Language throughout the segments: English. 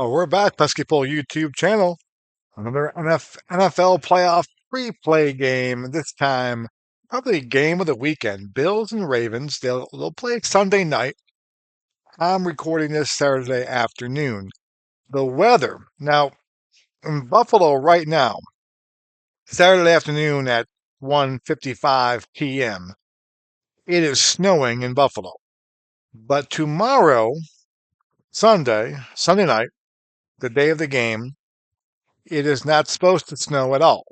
Oh, we're back, Basketball YouTube channel. Another NFL playoff replay game. This time, probably game of the weekend. Bills and Ravens. They'll play Sunday night. I'm recording this Saturday afternoon. The weather now in Buffalo right now, Saturday afternoon at 1:55 p.m. It is snowing in Buffalo. But tomorrow, Sunday night, the day of the game, it is not supposed to snow at all.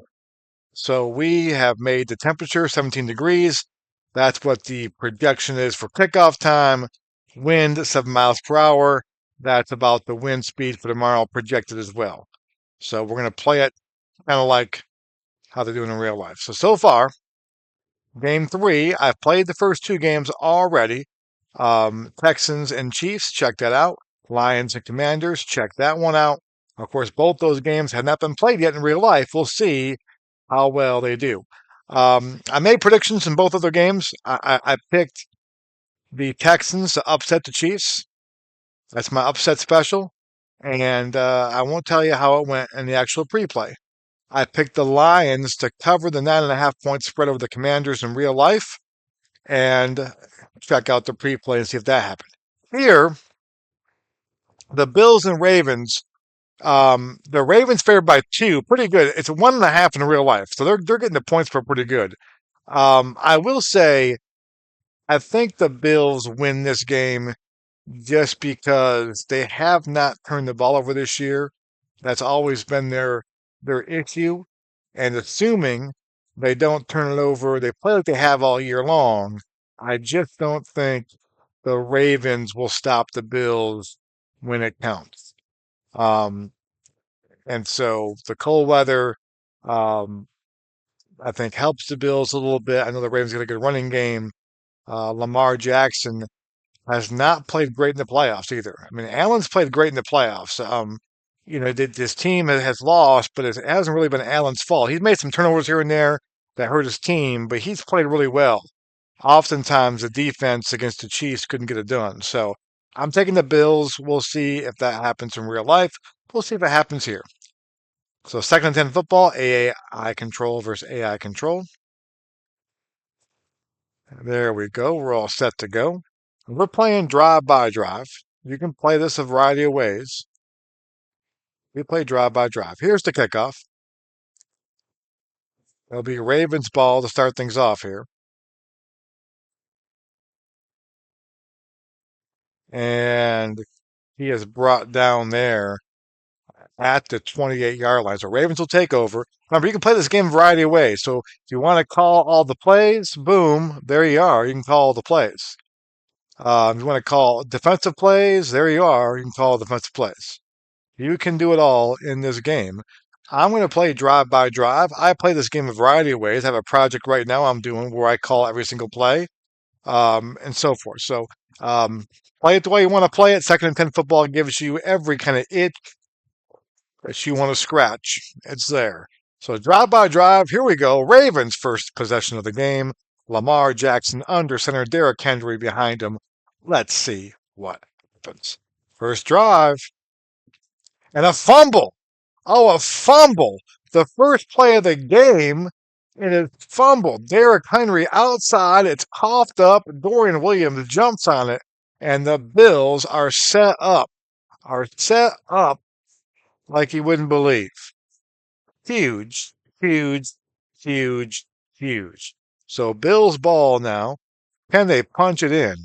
So we have made the temperature 17 degrees. That's what the projection is for kickoff time. Wind 7 miles per hour. That's about the wind speed for tomorrow projected as well. So we're going to play it kind of like how they're doing in real life. So far, game three, I've played the first two games already. Texans and Chiefs, check that out. Lions and Commanders, check that one out. Of course, both those games have not been played yet in real life. We'll see how well they do. I made predictions in both of their games. I picked the Texans to upset the Chiefs. That's my upset special. And I won't tell you how it went in the actual pre-play. I picked the Lions to cover the 9.5 point spread over the Commanders in real life. And check out the pre-play and see if that happened. Here, the Bills and Ravens. The Ravens favored by two, pretty good. It's 1.5 in real life, so they're getting the points for pretty good. I will say, I think the Bills win this game just because they have not turned the ball over this year. That's always been their issue. And assuming they don't turn it over, they play like they have all year long. I just don't think the Ravens will stop the Bills when it counts. Um, and so the cold weather, um, I think, helps the Bills a little bit. I know the Ravens got a good running game. Lamar Jackson has not played great in the playoffs either. I mean, Allen's played great in the playoffs. This team has lost, but it hasn't really been Allen's fault. He's made some turnovers here and there that hurt his team, but he's played really well. Oftentimes, the defense against the Chiefs couldn't get it done. So I'm taking the Bills. We'll see if that happens in real life. We'll see if it happens here. So second and 10 football, AI control versus AI control. There we go. We're all set to go. We're playing drive by drive. You can play this a variety of ways. We play drive by drive. Here's the kickoff. It'll be Ravens ball to start things off here. And he is brought down there at the 28-yard line. So Ravens will take over. Remember, you can play this game a variety of ways. So if you want to call all the plays, boom, there you are. You can call all the plays. If you want to call defensive plays, there you are. You can call defensive plays. You can do it all in this game. I'm going to play drive by drive. I play this game a variety of ways. I have a project right now I'm doing where I call every single play, and so forth. So play it the way you want to play it. Second and 10 football gives you every kind of itch that you want to scratch. It's there. So drive by drive. Here we go. Ravens first possession of the game. Lamar Jackson under center. Derrick Henry behind him. Let's see what happens. First drive and a fumble. Oh, a fumble. The first play of the game. It is fumbled. Derrick Henry outside. It's coughed up. Dorian Williams jumps on it. And the Bills are set up. Are set up like you wouldn't believe. Huge, huge, huge, huge. So Bills ball now. Can they punch it in?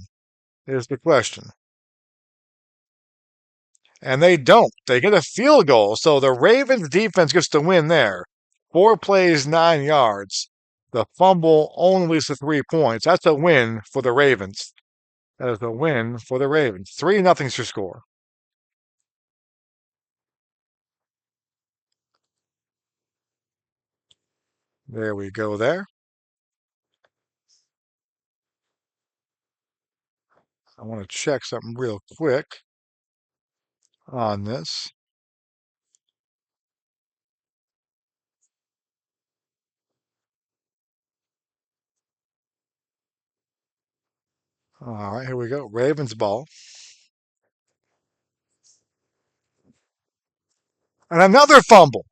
Is the question. And they don't. They get a field goal. So the Ravens defense gets the win there. 4 plays, 9 yards. The fumble only leads to 3 points. That's a win for the Ravens. That is a win for the Ravens. 3-0's your score. There we go there. I want to check something real quick on this. All right, here we go. Ravens ball. And another fumble.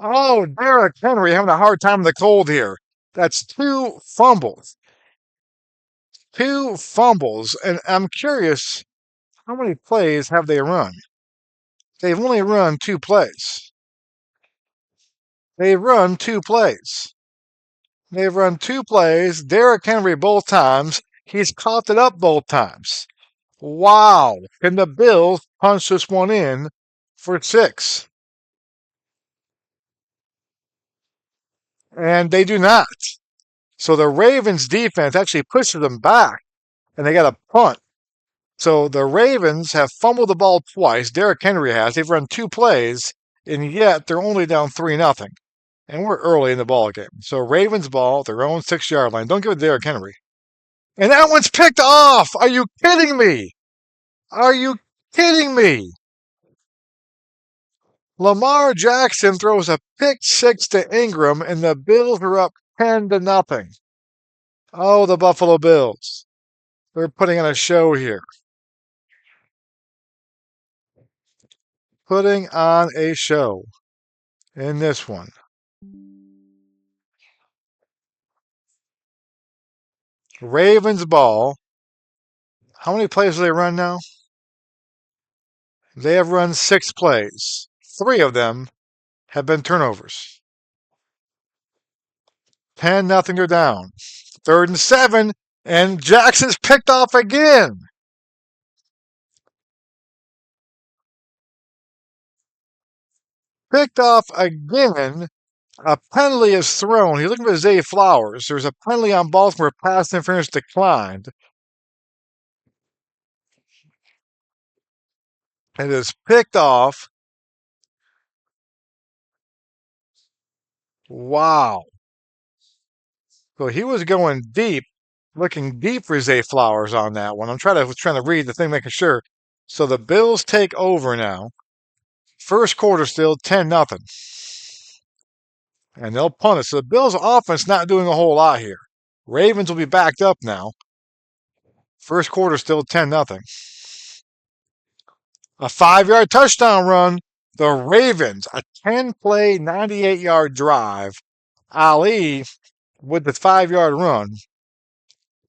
Oh, Derrick Henry having a hard time in the cold here. That's two fumbles. Two fumbles. And I'm curious, how many plays have they run? They've only run two plays. They've run two plays. They've run two plays. Derrick Henry both times. He's caught it up both times. Wow. Can the Bills punch this one in for six? And they do not. So the Ravens defense actually pushes them back, and they got a punt. So the Ravens have fumbled the ball twice. Derrick Henry has. They've run two plays, and yet they're only down 3-0. And we're early in the ball game. So Ravens ball at their own 6-yard line. Don't give it to Derrick Henry. And that one's picked off. Are you kidding me? Are you kidding me? Lamar Jackson throws a pick six to Ingram, and the Bills are up 10-0. Oh, the Buffalo Bills. They're putting on a show here. Putting on a show in this one. Ravens ball. How many plays do they run now? They have run 6 plays. 3 of them have been turnovers. 10-0, they're down. 3rd and 7, and Jackson's picked off again. Picked off again. A penalty is thrown. He's looking for Zay Flowers. There's a penalty on Baltimore. Pass interference declined. It is picked off. Wow. So he was going deep, looking deep for Zay Flowers on that one. I'm trying to read the thing, making sure. So the Bills take over now. First quarter still 10-0. And they'll punt it. So the Bills' offense not doing a whole lot here. Ravens will be backed up now. First quarter still 10-0. A 5-yard touchdown run. The Ravens, a 10-play, 98-yard drive. Ali with the 5-yard run.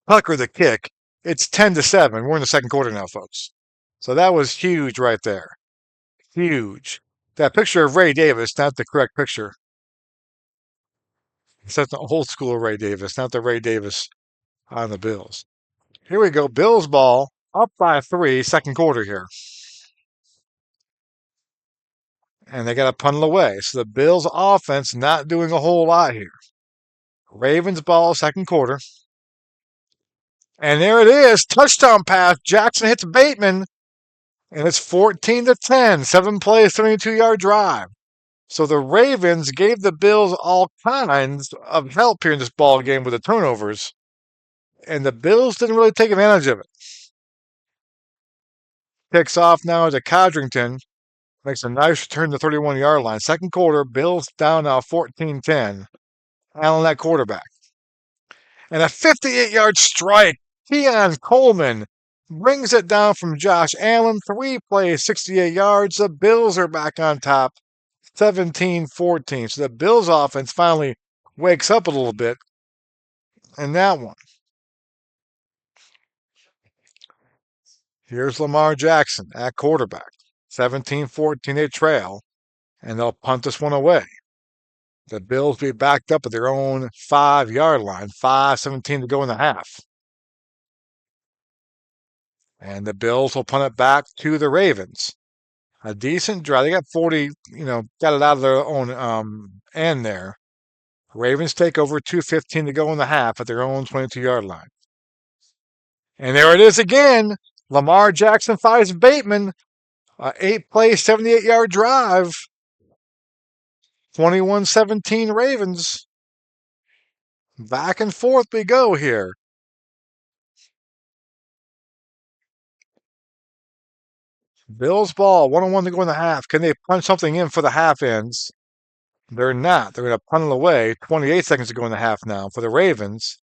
Tucker the kick. It's 10-7. We're in the second quarter now, folks. So that was huge right there. Huge. That picture of Ray Davis, not the correct picture. It's the old school Ray Davis, not the Ray Davis on the Bills. Here we go. Bills ball up by 3, second quarter here. And they got to punt it away. So the Bills offense not doing a whole lot here. Ravens ball, second quarter. And there it is. Touchdown pass. Jackson hits Bateman. And it's 14-10. 7 plays, 72-yard drive. So the Ravens gave the Bills all kinds of help here in this ball game with the turnovers. And the Bills didn't really take advantage of it. Picks off now to Codrington. Makes a nice return to the 31-yard line. Second quarter, Bills down now 14-10. Allen that quarterback. And a 58-yard strike. Keon Coleman brings it down from Josh Allen. 3 plays, 68 yards. The Bills are back on top, 17-14. So the Bills offense finally wakes up a little bit in that one. Here's Lamar Jackson at quarterback. 17-14, they trail, and they'll punt this one away. The Bills be backed up at their own 5-yard line, 5:17 to go in the half. And the Bills will punt it back to the Ravens. A decent drive. They got 40, got it out of their own end there. Ravens take over, 2:15 to go in the half at their own 22-yard line. And there it is again. Lamar Jackson finds Bateman. 8-play, 78-yard drive. 21-17 Ravens. Back and forth we go here. Bills ball, 1-1 to go in the half. Can they punch something in for the half ends? They're not. They're going to punt it away. 28 seconds to go in the half now for the Ravens.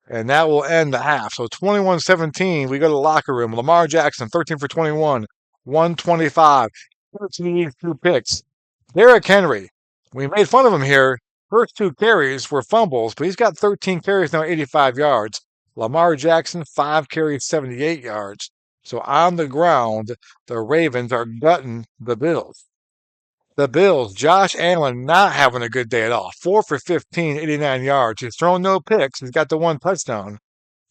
And that will end the half. So 21-17, we go to the locker room. Lamar Jackson, 13 for 21, 125. 2 picks. Derrick Henry, we made fun of him here. First 2 carries were fumbles, but he's got 13 carries now, 85 yards. Lamar Jackson, 5 carries, 78 yards. So on the ground, the Ravens are gutting the Bills. The Bills, Josh Allen not having a good day at all. 4 for 15, 89 yards. He's thrown no picks. He's got the 1 touchdown.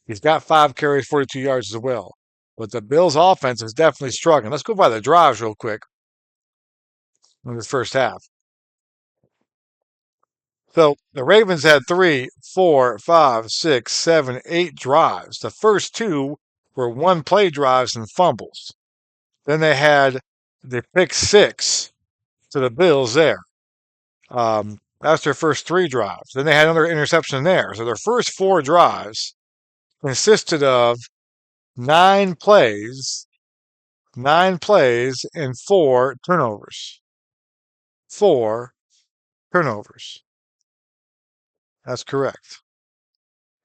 He's got 5 carries, 42 yards as well. But the Bills' offense is definitely struggling. Let's go by the drives real quick in this first half. So the Ravens had 3, 4, 5, 6, 7, 8 drives. The first 2 were 1 play drives and fumbles. Then they had the pick 6 to the Bills there. That's their first 3 drives. Then they had another interception there. So their first 4 drives consisted of 9 plays, 9 plays, and 4 turnovers. 4 turnovers. That's correct.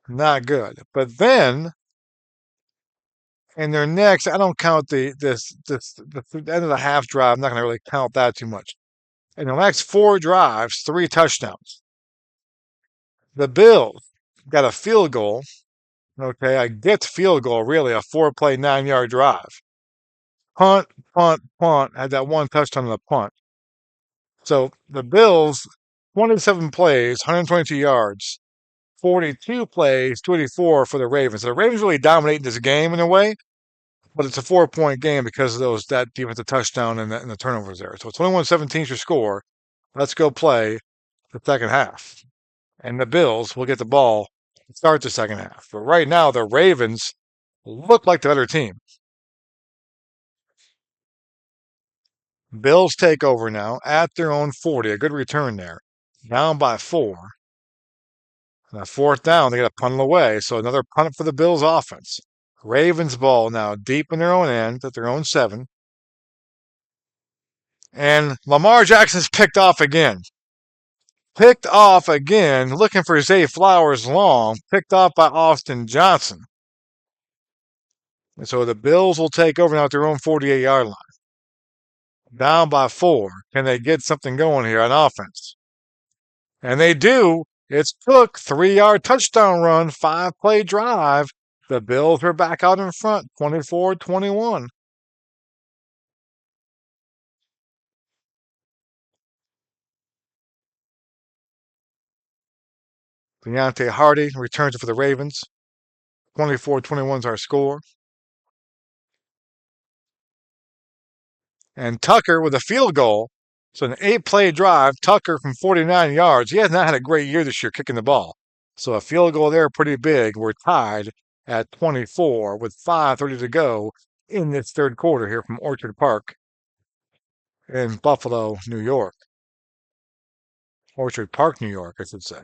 Not good. But then in their next, I don't count the end of the half drive. I'm not going to really count that too much. In the next 4 drives, 3 touchdowns. The Bills got a field goal. Okay, I get field goal, really, a 4-play, 9-yard drive. Punt, punt, punt, had that 1 touchdown on the punt. So the Bills, 27 plays, 122 yards, 42 plays, 24 for the Ravens. So the Ravens really dominating this game in a way, but it's a 4-point game because of that defensive touchdown and the turnovers there. So 21-17 is your score. Let's go play the second half. And the Bills will get the ball to start the second half. But right now, the Ravens look like the better team. Bills take over now at their own 40. A good return there. Down by 4. And a fourth down, they get a punt away. So another punt for the Bills offense. Ravens ball now deep in their own end at their own 7. And Lamar Jackson's picked off again. Picked off again, looking for Zay Flowers long. Picked off by Austin Johnson. And so the Bills will take over now at their own 48-yard line. Down by 4. Can they get something going here on offense? And they do. It's Cook, 3-yard touchdown run, 5-play drive. The Bills are back out in front, 24-21. Deontay Hardy returns for the Ravens. 24-21 is our score. And Tucker with a field goal. So an 8-play drive. Tucker from 49 yards. He has not had a great year this year kicking the ball. So a field goal there, pretty big. We're tied at 24 with 5:30 to go in this third quarter here from Orchard Park in Buffalo, New York. Orchard Park, New York, I should say.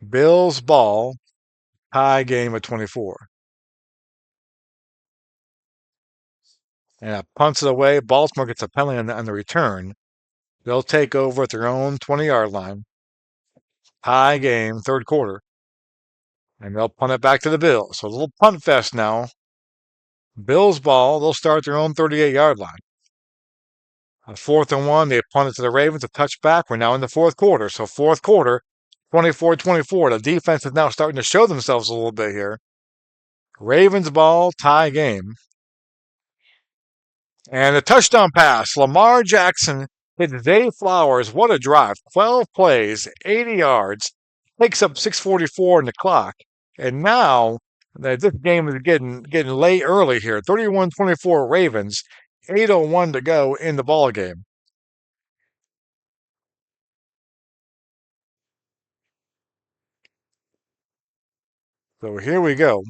Bills ball, tie game at 24. And punts it away. Baltimore gets a penalty on the return. They'll take over at their own 20-yard line. Tie game, third quarter. And they'll punt it back to the Bills. So a little punt fest now. Bills ball, they'll start their own 38-yard line. On 4th and 1, they punt it to the Ravens, a touchback. We're now in the fourth quarter. So fourth quarter, 24-24. The defense is now starting to show themselves a little bit here. Ravens ball, tie game. And a touchdown pass. Lamar Jackson hit Zay Flowers. What a drive. 12 plays, 80 yards. Takes up 6:44 in the clock. And now this game is getting late early here. 31-24 Ravens. 8:01 to go in the ball game. So here we go.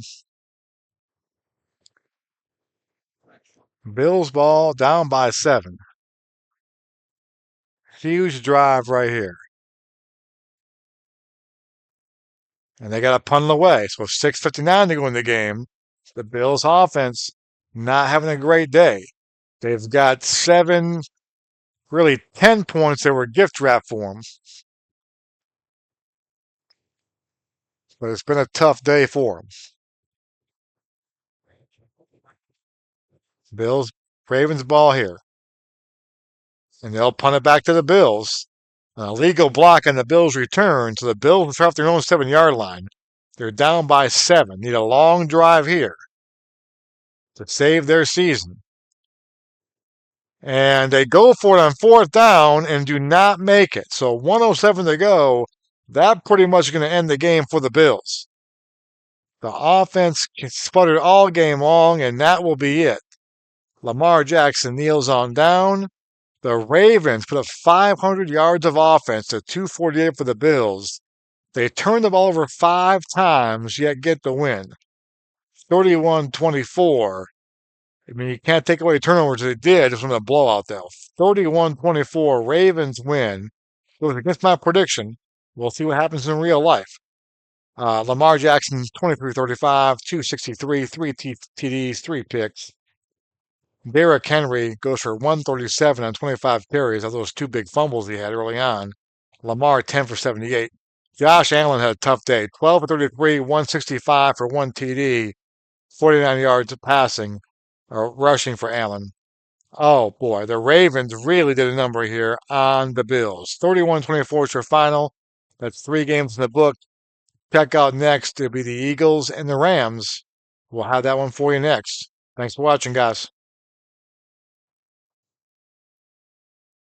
Bills ball down by 7. Huge drive right here. And they got a punt away. So 6:59 to go in the game. The Bills offense not having a great day. They've got 7, really 10 points that were gift wrap for them. But it's been a tough day for them. Bills Ravens ball here. And they'll punt it back to the Bills. An illegal block on the Bills' return, so the Bills will try their own 7-yard line. They're down by 7. Need a long drive here to save their season. And they go for it on 4th down and do not make it. So 1:07 to go. That pretty much going to end the game for the Bills. The offense sputtered all game long, and that will be it. Lamar Jackson kneels on down. The Ravens put up 500 yards of offense to 248 for the Bills. They turned the ball over 5 times, yet get the win. 31-24. I mean, you can't take away turnovers. They did. It's from a blowout, though. 31-24. Ravens win. It was against my prediction. We'll see what happens in real life. Lamar Jackson's 23-35, 263, 3 TDs, 3 picks. Derrick Henry goes for 137 on 25 carries of those 2 big fumbles he had early on. Lamar 10 for 78. Josh Allen had a tough day. 12 for 33, 165 for 1 TD, 49 yards passing or rushing for Allen. Oh boy, the Ravens really did a number here on the Bills. 31-24 is your final. That's 3 games in the book. Check out next. It'll be the Eagles and the Rams. We'll have that one for you next. Thanks for watching, guys.